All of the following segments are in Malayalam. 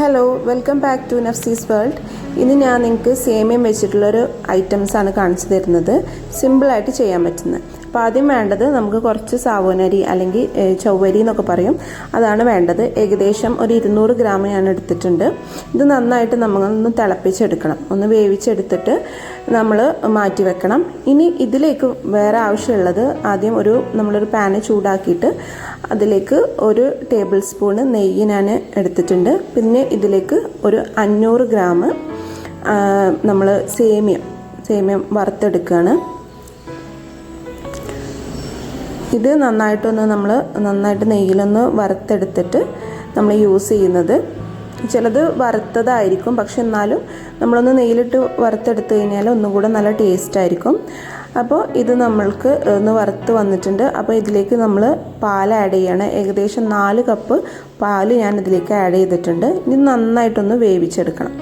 Hello, welcome back to Nafsi's world. ഇന്ന് ഞാൻ നിങ്ങൾക്ക് സേമിയം വെച്ചിട്ടുള്ളൊരു ഐറ്റംസാണ് കാണിച്ചു തരുന്നത്. സിമ്പിളായിട്ട് ചെയ്യാൻ പറ്റുന്നത്. അപ്പോൾ ആദ്യം വേണ്ടത് നമുക്ക് കുറച്ച് സാവോനരി അല്ലെങ്കിൽ ചൊവ്വരി എന്നൊക്കെ പറയും, അതാണ് വേണ്ടത്. ഏകദേശം ഒരു 200 ഗ്രാം ഞാൻ എടുത്തിട്ടുണ്ട്. ഇത് നന്നായിട്ട് നമ്മളൊന്ന് തിളപ്പിച്ചെടുക്കണം, ഒന്ന് വേവിച്ചെടുത്തിട്ട് നമ്മൾ മാറ്റി വെക്കണം. ഇനി ഇതിലേക്ക് വേറെ ആവശ്യമുള്ളത്, ആദ്യം നമ്മളൊരു പാന് ചൂടാക്കിയിട്ട് അതിലേക്ക് 1 ടേബിൾ സ്പൂണ് നെയ്യ് ഞാൻ എടുത്തിട്ടുണ്ട്. പിന്നെ ഇതിലേക്ക് ഒരു 500 ഗ്രാം നമ്മൾ സേമിയം വറുത്തെടുക്കുകയാണ്. ഇത് നന്നായിട്ട് നെയ്യിലൊന്ന് വറുത്തെടുത്തിട്ട് നമ്മൾ യൂസ് ചെയ്യുന്നത്. ചിലത് വറുത്തതായിരിക്കും, പക്ഷെ എന്നാലും നമ്മളൊന്ന് നെയ്യിലിട്ട് വറുത്തെടുത്ത് കഴിഞ്ഞാൽ ഒന്നും കൂടെ നല്ല ടേസ്റ്റ് ആയിരിക്കും. അപ്പോൾ ഇത് നമ്മൾക്ക് ഒന്ന് വറുത്ത് വന്നിട്ടുണ്ട്. അപ്പോൾ ഇതിലേക്ക് നമ്മൾ പാൽ ആഡ് ചെയ്യണം. ഏകദേശം 4 കപ്പ് പാൽ ഞാൻ ഇതിലേക്ക് ആഡ് ചെയ്തിട്ടുണ്ട്. ഇനി നന്നായിട്ടൊന്ന് വേവിച്ചെടുക്കണം.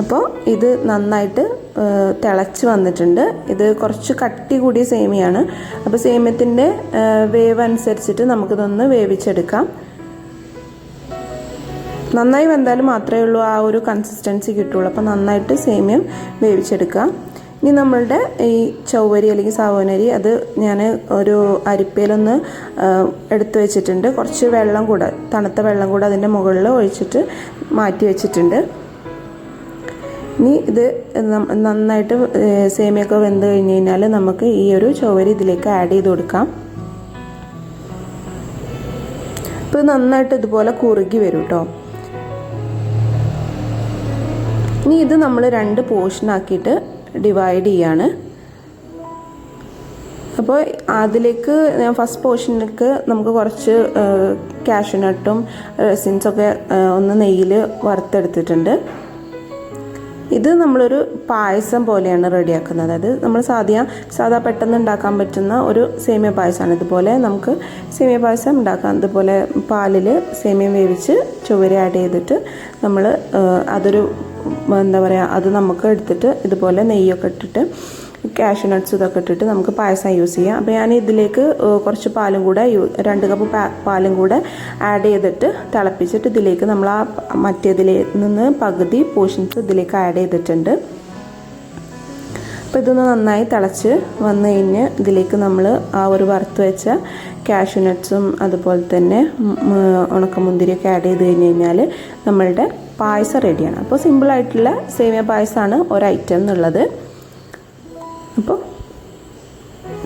അപ്പോൾ ഇത് നന്നായിട്ട് തിളച്ച് വന്നിട്ടുണ്ട്. ഇത് കുറച്ച് കട്ടി കൂടിയ സേമിയാണ്. അപ്പോൾ സേമിയത്തിൻ്റെ വേവ് അനുസരിച്ചിട്ട് നമുക്കിതൊന്ന് വേവിച്ചെടുക്കാം. നന്നായി വെന്താലും മാത്രമേ ഉള്ളൂ ആ ഒരു കൺസിസ്റ്റൻസി കിട്ടുള്ളൂ. അപ്പോൾ നന്നായിട്ട് സേമിയം വേവിച്ചെടുക്കാം. ഇനി നമ്മളുടെ ഈ ചൊവ്വരി അല്ലെങ്കിൽ സാവോനരി അത് ഞാൻ ഒരു അരിപ്പയിലൊന്ന് എടുത്ത് വെച്ചിട്ടുണ്ട്. കുറച്ച് വെള്ളം കൂടെ, തണുത്ത വെള്ളം കൂടെ അതിൻ്റെ മുകളിൽ ഒഴിച്ചിട്ട് മാറ്റി വെച്ചിട്ടുണ്ട്. ഇനി ഇത് നന്നായിട്ട് സേമിയൊക്കെ വെന്ത് കഴിഞ്ഞ് കഴിഞ്ഞാൽ നമുക്ക് ഈ ഒരു ചൊവ്വരി ഇതിലേക്ക് ആഡ് ചെയ്ത് കൊടുക്കാം. ഇപ്പോൾ നന്നായിട്ട് ഇതുപോലെ കുറുകി വരും കേട്ടോ. ഇനി ഇത് നമ്മൾ 2 പോർഷനാക്കിയിട്ട് ഡിവൈഡ് ചെയ്യാണ്. അപ്പോൾ അതിലേക്ക് ഞാൻ ഫസ്റ്റ് പോർഷനിലേക്ക് നമുക്ക് കുറച്ച് കാഷ്യൂനട്ടും റെസിൻസൊക്കെ ഒന്ന് നെയ്യിൽ വറുത്തെടുത്തിട്ടുണ്ട്. ഇത് നമ്മളൊരു പായസം പോലെയാണ് റെഡിയാക്കുന്നത്. അത് നമ്മൾ സാധാ പെട്ടെന്ന് ഉണ്ടാക്കാൻ പറ്റുന്ന ഒരു സേമിയ പായസമാണ്. ഇതുപോലെ നമുക്ക് സേമിയ പായസം ഉണ്ടാക്കാം. ഇതുപോലെ പാലിൽ സേമിയം വേവിച്ച് ചൊവ്വരി ആഡ് ചെയ്തിട്ട് നമ്മൾ അതൊരു അത് നമുക്ക് എടുത്തിട്ട് ഇതുപോലെ നെയ്യൊക്കെ ഇട്ടിട്ട് കാഷ്യൂനട്ട്സ് ഇതൊക്കെ ഇട്ടിട്ട് നമുക്ക് പായസം യൂസ് ചെയ്യാം. അപ്പോൾ ഞാൻ ഇതിലേക്ക് കുറച്ച് പാലും കൂടെ 2 കപ്പ് പാലും കൂടെ ആഡ് ചെയ്തിട്ട് തിളപ്പിച്ചിട്ട് ഇതിലേക്ക് നമ്മൾ ആ മറ്റേതിൽ നിന്ന് പകുതി പോർഷൻസ് ഇതിലേക്ക് ആഡ് ചെയ്തിട്ടുണ്ട്. അപ്പോൾ ഇതൊന്ന് നന്നായി തിളച്ച് വന്നു കഴിഞ്ഞ് ഇതിലേക്ക് നമ്മൾ ആ ഒരു വറുത്ത് വെച്ച കാഷ്യൂനട്ട്സും അതുപോലെ തന്നെ ഉണക്കമുന്തിരിയൊക്കെ ആഡ് ചെയ്ത് കഴിഞ്ഞ് കഴിഞ്ഞാൽ നമ്മളുടെ പായസം റെഡിയാണ്. അപ്പോൾ സിമ്പിളായിട്ടുള്ള സേമിയ പായസമാണ് ഒരു ഐറ്റം എന്നുള്ളത്. അപ്പോൾ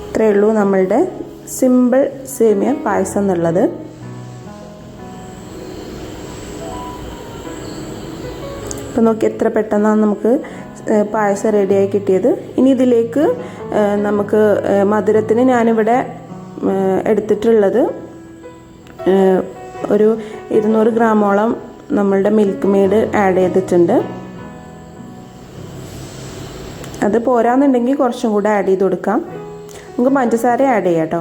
ഇത്രയേ ഉള്ളൂ നമ്മളുടെ സിമ്പിൾ സേമിയ പായസം എന്നുള്ളത്. അപ്പോൾ നോക്കി എത്ര പെട്ടെന്നാണ് നമുക്ക് പായസം റെഡിയായി കിട്ടിയത്. ഇനി ഇതിലേക്ക് നമുക്ക് മധുരത്തിന് ഞാനിവിടെ എടുത്തിട്ടുള്ളത് ഒരു 200 ഗ്രാമോളം നമ്മളുടെ മിൽക്ക് മെയ്ഡ് ആഡ് ചെയ്തിട്ടുണ്ട്. അത് പോരാന്നുണ്ടെങ്കിൽ കുറച്ചും കൂടെ ആഡ് ചെയ്ത് കൊടുക്കാം. നമുക്ക് പഞ്ചസാര ആഡ് ചെയ്യാം കേട്ടോ.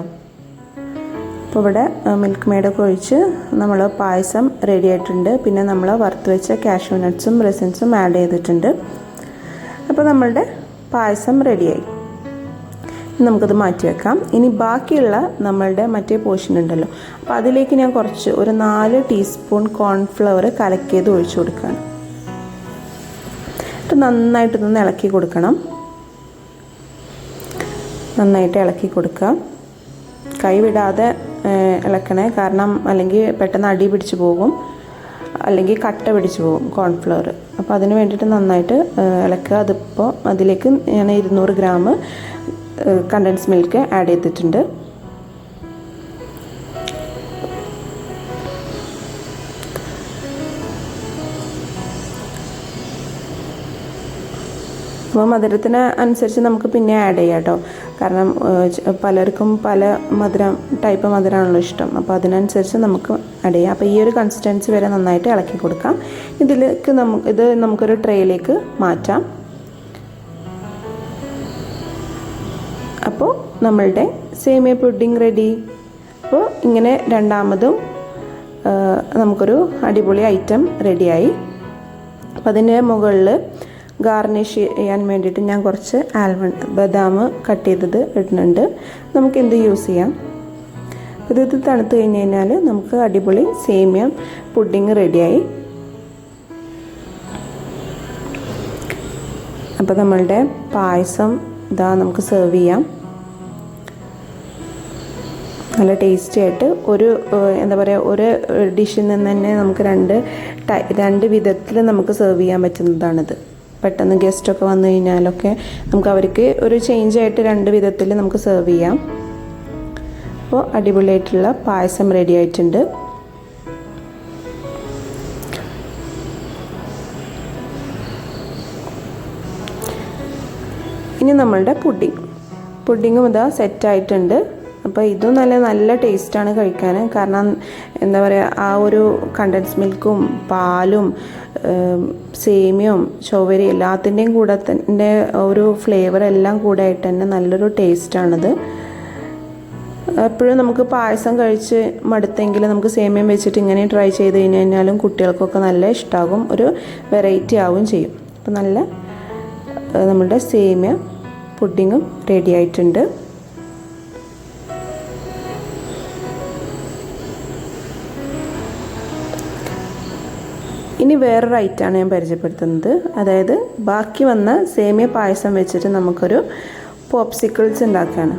അപ്പോൾ ഇവിടെ മിൽക്ക് മെയ്ഡൊക്കെ ഒഴിച്ച് നമ്മൾ പായസം റെഡി ആയിട്ടുണ്ട്. പിന്നെ നമ്മൾ വറുത്ത് വെച്ച കാഷ്യൂ നട്ട്സും റെസിൻസും ആഡ് ചെയ്തിട്ടുണ്ട്. അപ്പോൾ നമ്മളുടെ പായസം റെഡിയായി. നമുക്കത് മാറ്റി വെക്കാം. ഇനി ബാക്കിയുള്ള നമ്മളുടെ മറ്റേ പോർഷൻ ഉണ്ടല്ലോ, അപ്പോൾ അതിലേക്ക് ഞാൻ ഒരു 4 ടീസ്പൂൺ കോൺഫ്ലവർ കലക്കിയത് ഒഴിച്ചു കൊടുക്കുകയാണ്. നന്നായിട്ടൊന്ന് ഇളക്കി കൊടുക്കണം. നന്നായിട്ട് ഇളക്കി കൊടുക്കുക. കൈ വിടാതെ ഇളക്കണേ, കാരണം അല്ലെങ്കിൽ പെട്ടെന്ന് അടി പിടിച്ച് പോകും, അല്ലെങ്കിൽ കട്ട പിടിച്ച് പോകും കോൺഫ്ലവർ. അപ്പോൾ അതിന് വേണ്ടിയിട്ട് നന്നായിട്ട് ഇളക്കുക. അതിപ്പോൾ അതിലേക്ക് ഞാൻ 200 ഗ്രാം കണ്ടൻസ് മിൽക്ക് ആഡ് ചെയ്തിട്ടുണ്ട്. അപ്പോൾ മധുരത്തിന് അനുസരിച്ച് നമുക്ക് പിന്നെ ആഡ് ചെയ്യാം കേട്ടോ. കാരണം പലർക്കും പല ടൈപ്പ് മധുരമാണല്ലോ ഇഷ്ടം. അപ്പോൾ അതിനനുസരിച്ച് നമുക്ക് ആഡ് ചെയ്യാം. അപ്പോൾ ഈ ഒരു കൺസിസ്റ്റൻസി വരെ നന്നായിട്ട് ഇളക്കി കൊടുക്കാം. ഇതിലേക്ക് നമുക്കൊരു ട്രേയിലേക്ക് മാറ്റാം. അപ്പോൾ നമ്മളുടെ സേമിയ പുഡിംഗ് റെഡി. അപ്പോൾ ഇങ്ങനെ രണ്ടാമതും നമുക്കൊരു അടിപൊളി ഐറ്റം റെഡിയായി. അപ്പോൾ അതിൻ്റെ മുകളിൽ ഗാർണിഷ് ചെയ്യാൻ വേണ്ടിയിട്ട് ഞാൻ കുറച്ച് ബദാം കട്ട് ചെയ്തത് ഇടുന്നുണ്ട്. നമുക്ക് എന്ത് യൂസ് ചെയ്യാം. ഇത് തണുത്ത് കഴിഞ്ഞ് കഴിഞ്ഞാൽ നമുക്ക് അടിപൊളി സേമിയ പുഡിങ് റെഡിയായി. അപ്പോൾ നമ്മളുടെ പായസം ഇതാ നമുക്ക് സെർവ് ചെയ്യാം. നല്ല ടേസ്റ്റി ആയിട്ട് ഒരു എന്താ പറയുക, ഒരു ഡിഷിൽ നിന്ന് തന്നെ നമുക്ക് രണ്ട് വിധത്തിൽ നമുക്ക് സെർവ് ചെയ്യാൻ പറ്റുന്നതാണിത്. പെട്ടെന്ന് ഗസ്റ്റൊക്കെ വന്നു കഴിഞ്ഞാലൊക്കെ നമുക്ക് അവർക്ക് ഒരു ചേഞ്ച് ആയിട്ട് രണ്ട് വിധത്തിൽ നമുക്ക് സെർവ് ചെയ്യാം. അപ്പോൾ അടിപൊളിയായിട്ടുള്ള പായസം റെഡി ആയിട്ടുണ്ട്. ഇനി നമ്മളുടെ പുഡിങ്ങും ഇതാ സെറ്റായിട്ടുണ്ട്. അപ്പോൾ ഇതും നല്ല ടേസ്റ്റാണ് കഴിക്കാൻ. കാരണം എന്താ പറയുക, ആ ഒരു കണ്ടൻസ് മിൽക്കും പാലും സേമിയയും ചൊവ്വരി എല്ലാത്തിൻ്റെയും കൂടെ തന്നെ ഒരു ഫ്ലേവർ എല്ലാം കൂടെ ആയിട്ട് തന്നെ നല്ലൊരു ടേസ്റ്റാണിത്. എപ്പോഴും നമുക്ക് പായസം കഴിച്ച് മടുത്തെങ്കിൽ നമുക്ക് സേമിയം വെച്ചിട്ട് ഇങ്ങനെ ട്രൈ ചെയ്ത് കഴിഞ്ഞാലും കുട്ടികൾക്കൊക്കെ നല്ല ഇഷ്ടമാകും, ഒരു വെറൈറ്റി ആവുകയും ചെയ്യും. അപ്പോൾ നമ്മളുടെ സേമിയ പുഡിങ്ങും റെഡി ആയിട്ടുണ്ട്. ഇനി വേറൊരു ഐറ്റമാണ് ഞാൻ പരിചയപ്പെടുത്തുന്നത്. അതായത് ബാക്കി വന്ന സേമിയ പായസം വെച്ചിട്ട് നമുക്കൊരു പോപ്സിക്കിൾസ് ഉണ്ടാക്കുകയാണ്.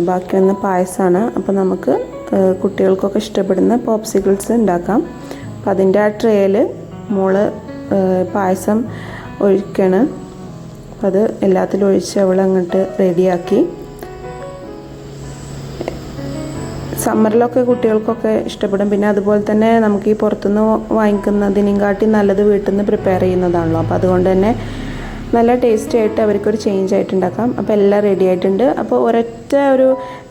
ബാക്കി വന്ന പായസമാണ്. അപ്പോൾ നമുക്ക് കുട്ടികൾക്കൊക്കെ ഇഷ്ടപ്പെടുന്ന പോപ്സിക്കിൾസ് ഉണ്ടാക്കാം. അപ്പം അതിൻ്റെ ആ ട്രേയിൽ മോള് പായസം ഒഴിക്കുകയാണ്. അപ്പം അത് എല്ലാത്തിലും ഒഴിച്ച് അവൾ അങ്ങോട്ട് റെഡിയാക്കി. സമ്മറിലൊക്കെ കുട്ടികൾക്കൊക്കെ ഇഷ്ടപ്പെടും. പിന്നെ അതുപോലെ തന്നെ നമുക്ക് ഈ പുറത്തുനിന്ന് വാങ്ങിക്കുന്നതിനെക്കാട്ടി നല്ലത് വീട്ടിൽ നിന്ന് പ്രിപ്പയർ ചെയ്യുന്നതാണല്ലോ. അപ്പോൾ അതുകൊണ്ട് തന്നെ നല്ല ടേസ്റ്റി ആയിട്ട് അവർക്കൊരു ചേഞ്ച് ആയിട്ട് ഉണ്ടാക്കാം. അപ്പോൾ എല്ലാം റെഡി ആയിട്ടുണ്ട്. അപ്പോൾ ഒരൊറ്റ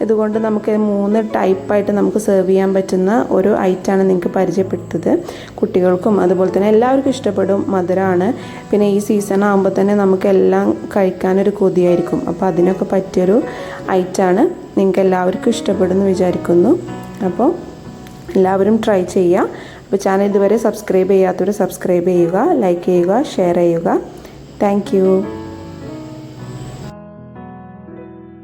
ഇതുകൊണ്ട് നമുക്ക് 3 ടൈപ്പായിട്ട് നമുക്ക് സെർവ് ചെയ്യാൻ പറ്റുന്ന ഒരു ഐറ്റമാണ് നിങ്ങൾക്ക് പരിചയപ്പെടുത്തത്. കുട്ടികൾക്കും അതുപോലെ തന്നെ എല്ലാവർക്കും ഇഷ്ടപ്പെടും. മധുരമാണ്. പിന്നെ ഈ സീസൺ ആകുമ്പോൾ തന്നെ നമുക്ക് എല്ലാം കഴിക്കാനൊരു കൊതിയായിരിക്കും. അപ്പോൾ അതിനൊക്കെ പറ്റിയൊരു ഐറ്റമാണ്. നിങ്ങൾക്ക് എല്ലാവർക്കും ഇഷ്ടപ്പെടുമെന്ന് വിചാരിക്കുന്നു. അപ്പോൾ എല്ലാവരും ട്രൈ ചെയ്യുക. അപ്പോൾ ചാനൽ ഇതുവരെ സബ്സ്ക്രൈബ് ചെയ്യാത്തവർ സബ്സ്ക്രൈബ് ചെയ്യുക, ലൈക്ക് ചെയ്യുക, ഷെയർ ചെയ്യുക. Thank you.